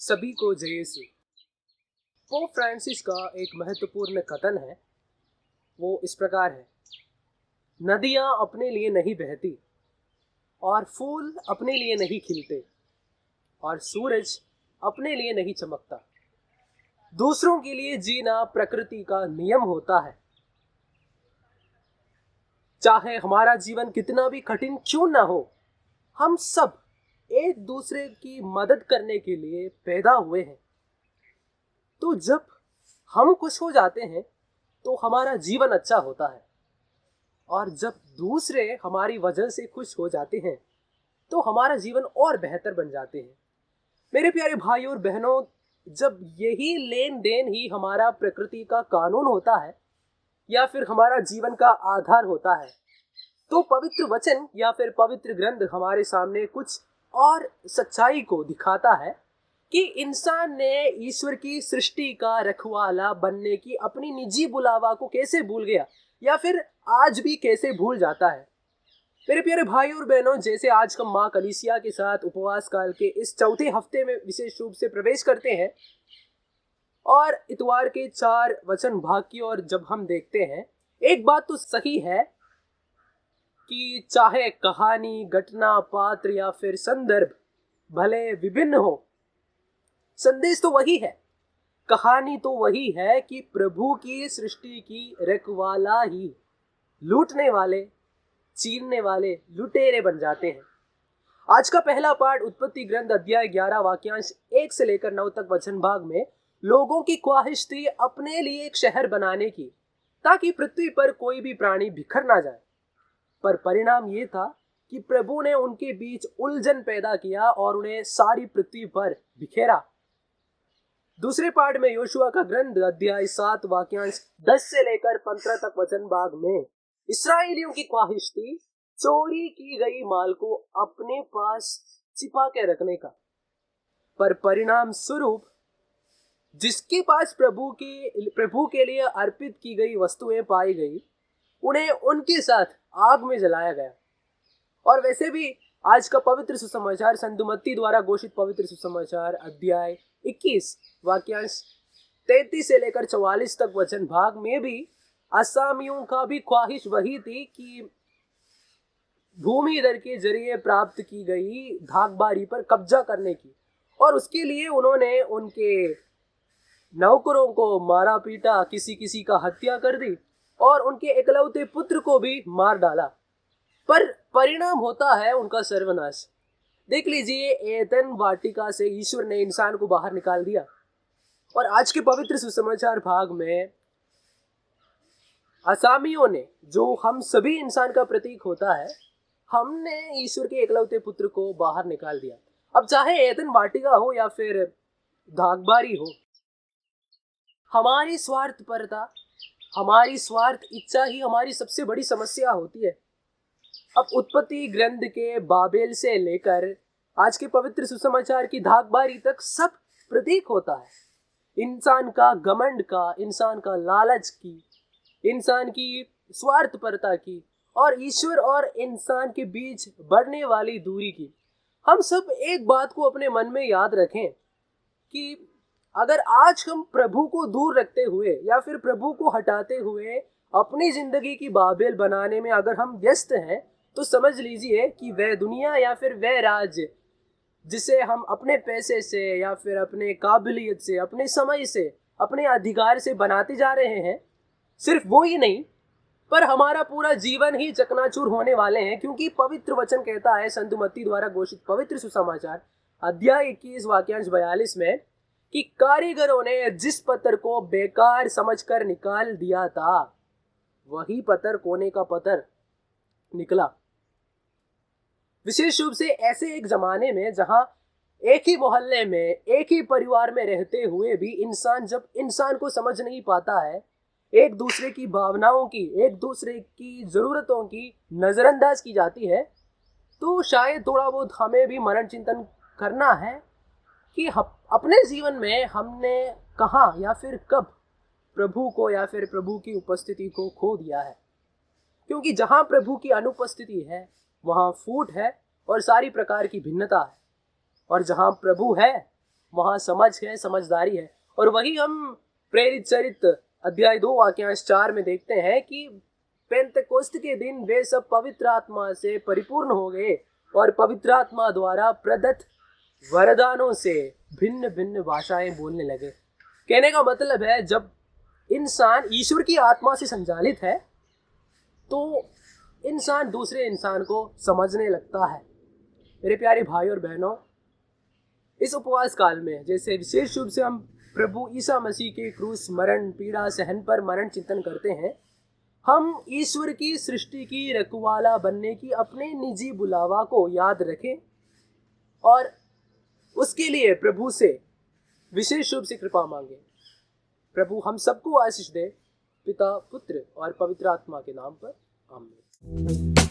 सभी को जय यीशु। पोप फ्रांसिस का एक महत्वपूर्ण कथन है, वो इस प्रकार है। नदियाँ अपने लिए नहीं बहती और फूल अपने लिए नहीं खिलते और सूरज अपने लिए नहीं चमकता। दूसरों के लिए जीना प्रकृति का नियम होता है। चाहे हमारा जीवन कितना भी कठिन क्यों ना हो, हम सब एक दूसरे की मदद करने के लिए पैदा हुए हैं। तो जब हम खुश हो जाते हैं तो हमारा जीवन अच्छा होता है, और जब दूसरे हमारी वजह से खुश हो जाते हैं तो हमारा जीवन और बेहतर बन जाते हैं। मेरे प्यारे भाइयों और बहनों, जब यही लेन देन ही हमारा प्रकृति का कानून होता है या फिर हमारा जीवन का आधार होता है, तो पवित्र वचन या फिर पवित्र ग्रंथ हमारे सामने कुछ और सच्चाई को दिखाता है कि इंसान ने ईश्वर की सृष्टि का रखवाला बनने की अपनी निजी बुलावा को कैसे भूल गया या फिर आज भी कैसे भूल जाता है। मेरे प्यारे भाई और बहनों, जैसे आज हम माँ कलीसिया के साथ उपवास काल के इस चौथे हफ्ते में विशेष रूप से प्रवेश करते हैं और इतवार के 4 वचन भाग की ओर जब हम देखते हैं, एक बात तो सही है कि चाहे कहानी, घटना, पात्र या फिर संदर्भ भले विभिन्न हो, संदेश तो वही है। कहानी तो वही है कि प्रभु की सृष्टि की रखवाला ही लूटने वाले, छीनने वाले लुटेरे बन जाते हैं। आज का पहला पाठ उत्पत्ति ग्रंथ अध्याय 11 वाक्यांश 1 से लेकर 9 तक वचन भाग में लोगों की ख्वाहिश थी अपने लिए एक शहर बनाने की, ताकि पृथ्वी पर कोई भी प्राणी बिखर ना जाए। पर परिणाम ये था कि प्रभु ने उनके बीच उलझन पैदा किया और उन्हें सारी पृथ्वी पर बिखेरा। दूसरे पाठ में योशुआ का ग्रंथ अध्याय 7 वाक्यांश 10 से लेकर 15 तक वचन भाग में इस्राएलियों की ख्वाहिश थी चोरी की गई माल को अपने पास छिपा के रखने का। पर परिणाम स्वरूप जिसके पास प्रभु के लिए अर्पित की गई वस्तुएं पाई गई, उन्हें उनके साथ आग में जलाया गया। और वैसे भी आज का पवित्र सुसमाचार संतुमत्ती द्वारा घोषित पवित्र सुसमाचार अध्याय 21 वाक्यांश 33 से लेकर 44 तक वचन भाग में भी असामियों का भी ख्वाहिश वही थी कि भूमिधर के जरिए प्राप्त की गई धाकबारी पर कब्जा करने की, और उसके लिए उन्होंने उनके नौकरों को मारा पीटा, किसी का हत्या कर दी और उनके एकलौते पुत्र को भी मार डाला। पर परिणाम होता है उनका सर्वनाश। देख लीजिए, एदन वाटिका से ईश्वर ने इंसान को बाहर निकाल दिया, और आज के पवित्र सुसमाचार भाग में असामियों ने, जो हम सभी इंसान का प्रतीक होता है, हमने ईश्वर के एकलौते पुत्र को बाहर निकाल दिया। अब चाहे एदन वाटिका हो या फिर धाकबारी हो, हमारी स्वार्थपरता, हमारी स्वार्थ इच्छा ही हमारी सबसे बड़ी समस्या होती है। अब उत्पत्ति ग्रंथ के बाबेल से लेकर आज के पवित्र सुसमाचार की धाकबारी तक सब प्रतीक होता है इंसान का घमंड का, इंसान का लालच की, इंसान की स्वार्थपरता की, और ईश्वर और इंसान के बीच बढ़ने वाली दूरी की। हम सब एक बात को अपने मन में याद रखें कि अगर आज हम प्रभु को दूर रखते हुए या फिर प्रभु को हटाते हुए अपनी जिंदगी की बाबेल बनाने में अगर हम व्यस्त हैं, तो समझ लीजिए कि वह दुनिया या फिर वह राज्य जिसे हम अपने पैसे से या फिर अपने काबिलियत से, अपने समय से, अपने अधिकार से बनाते जा रहे हैं, सिर्फ वो ही नहीं पर हमारा पूरा जीवन ही चकनाचूर होने वाले हैं। क्योंकि पवित्र वचन कहता है संतुमत्ती द्वारा घोषित पवित्र सुसमाचार अध्याय 21 वाक्यांश 42 में कि कारीगरों ने जिस पत्थर को बेकार समझकर निकाल दिया था, वही पत्थर कोने का पत्थर निकला। विशेष रूप से ऐसे एक जमाने में जहां एक ही मोहल्ले में, एक ही परिवार में रहते हुए भी इंसान जब इंसान को समझ नहीं पाता है, एक दूसरे की भावनाओं की, एक दूसरे की जरूरतों की नजरअंदाज की जाती है, तो शायद थोड़ा बहुत हमें भी मनन चिंतन करना है कि अपने जीवन में हमने कहाँ या फिर कब प्रभु को या फिर प्रभु की उपस्थिति को खो दिया है। क्योंकि जहाँ प्रभु की अनुपस्थिति है वहाँ फूट है और सारी प्रकार की भिन्नता है, और जहाँ प्रभु है वहाँ समझ है, समझदारी है। और वही हम प्रेरित चरित अध्याय 2 वाक्यांश 4 में देखते हैं कि पेंतकोस्त के दिन वे सब पवित्र आत्मा से परिपूर्ण हो गए और पवित्र आत्मा द्वारा प्रदत्त वरदानों से भिन्न भिन्न भाषाएं बोलने लगे। कहने का मतलब है, जब इंसान ईश्वर की आत्मा से संचालित है तो इंसान दूसरे इंसान को समझने लगता है। मेरे प्यारे भाई और बहनों, इस उपवास काल में जैसे विशेष रूप से हम प्रभु ईसा मसीह के क्रूस मरण पीड़ा सहन पर मरण चिंतन करते हैं, हम ईश्वर की सृष्टि की रखवाला बनने की अपने निजी बुलावा को याद रखें और उसके लिए प्रभु से विशेष रूप से कृपा मांगे। प्रभु हम सबको आशीष दे, पिता, पुत्र और पवित्र आत्मा के नाम पर, आमीन।